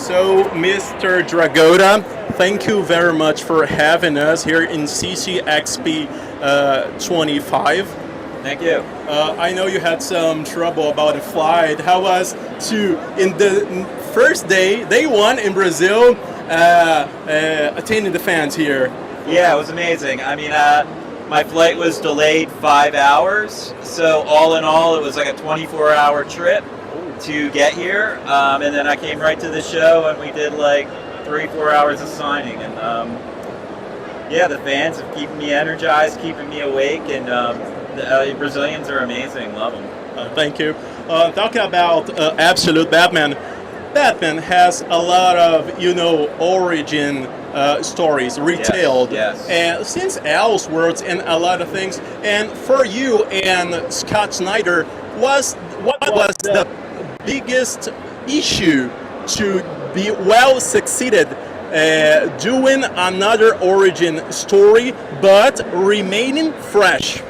So, Mr. Dragotta, thank you very much for having us here in CCXP 25. Thank you. I know you had some trouble about the flight. How was to, in the first day one in Brazil, attending the fans here? Yeah, it was amazing. I mean, my flight was delayed 5 hours, so all in all, it was like a 24-hour trip to get here. And then I came right to the show, and we did like 3-4 hours of signing. And yeah, the fans have keeping me energized, keeping me awake, and the Brazilians are amazing. Love them. Thank you. Talking about Absolute Batman, Batman has a lot of, origin stories retailed. Yes. And since Elseworlds and a lot of things, and for you and Scott Snyder, what was the biggest issue to be well succeeded doing another origin story but remaining fresh?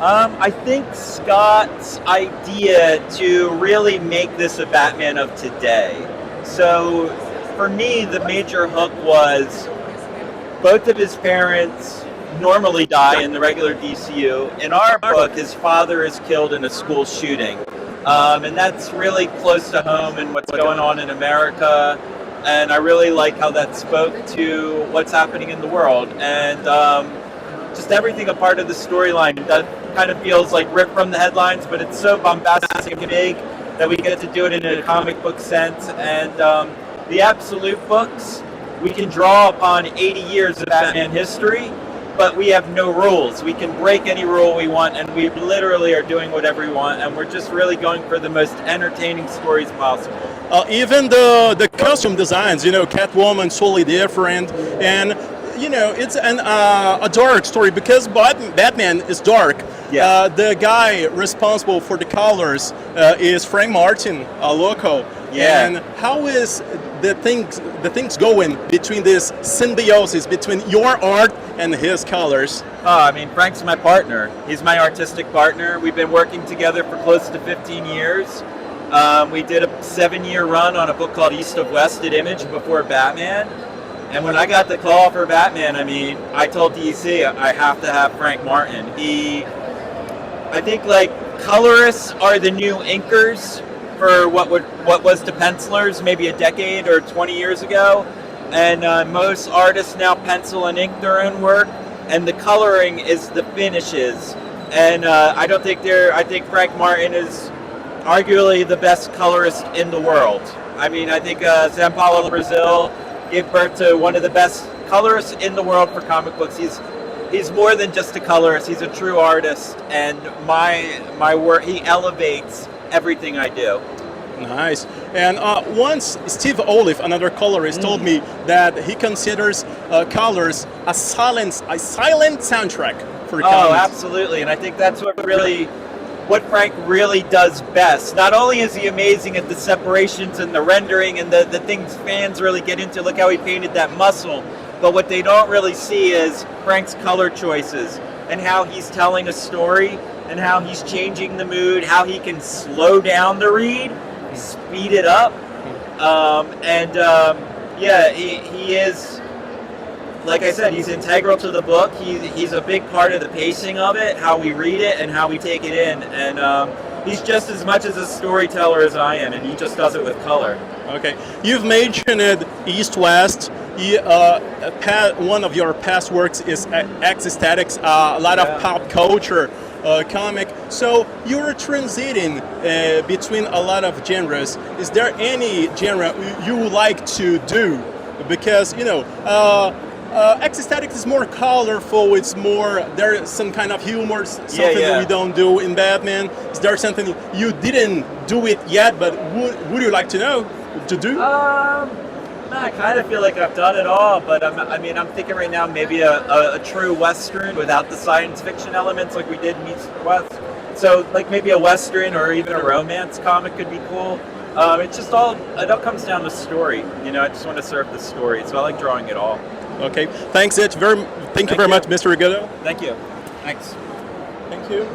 I think Scott's idea to really make this a Batman of today. So for me, the major hook was both of his parents normally die in the regular DCU. In our book, his father is killed in a school shooting. And that's really close to home and what's going on in America. And I really like how that spoke to what's happening in the world. And just everything a part of the storyline that kind of feels like ripped from the headlines, but it's so bombastic and big that we get to do it in a comic book sense. And the Absolute books, we can draw upon 80 years of Batman history, but we have no rules. We can break any rule we want, and we literally are doing whatever we want, and we're just really going for the most entertaining stories possible. Even the costume designs, Catwoman's totally different, and it's a dark story because Batman is dark. Yeah. The guy responsible for the colors is Frank Martin, a local. Yeah. And how is the things going between this symbiosis between your art and his colors? Oh, I mean, Frank's my partner. He's my artistic partner. We've been working together for close to 15 years. We did a 7-year run on a book called East of West at Image before Batman. And when I got the call for Batman, I mean, I told DC I have to have Frank Martin. I think like colorists are the new inkers for what was to pencilers maybe a decade or 20 years ago. And most artists now pencil and ink their own work, and the coloring is the finishes. And I think Frank Martin is arguably the best colorist in the world. I mean, I think São Paulo, Brazil, gave birth to one of the best colorists in the world for comic books. He's more than just a colorist. He's a true artist, and my work, he elevates everything I do. Nice. And once Steve Olive, another colorist, told me that he considers colors a silent soundtrack for comics. Oh, absolutely. And I think that's what Frank really does best. Not only is he amazing at the separations and the rendering and the things fans really get into, look how he painted that muscle, but what they don't really see is Frank's color choices and how he's telling a story and how he's changing the mood, how he can slow down the read, speed it up, yeah, he is, like I said, he's integral to the book. He's a big part of the pacing of it, how we read it and how we take it in, and he's just as much as a storyteller as I am, and he just does it with color. Okay, you've mentioned East-West. One of your past works is X-Statics, a lot of pop culture comic. So you're transiting between a lot of genres. Is there any genre you would like to do? Because X-Statics is more colorful. It's more, there's some kind of humor, something that we don't do in Batman. Is there something you didn't do it yet, but would you like to do? I kind of feel like I've done it all, but I'm thinking right now maybe a true Western without the science fiction elements like we did in East West. So like maybe a Western or even a romance comic could be cool. It all comes down to story. I just want to serve the story, so I like drawing it all. Okay, thanks. Thank you very much, Mr. Dragotta. Thank you. Thanks. Thank you.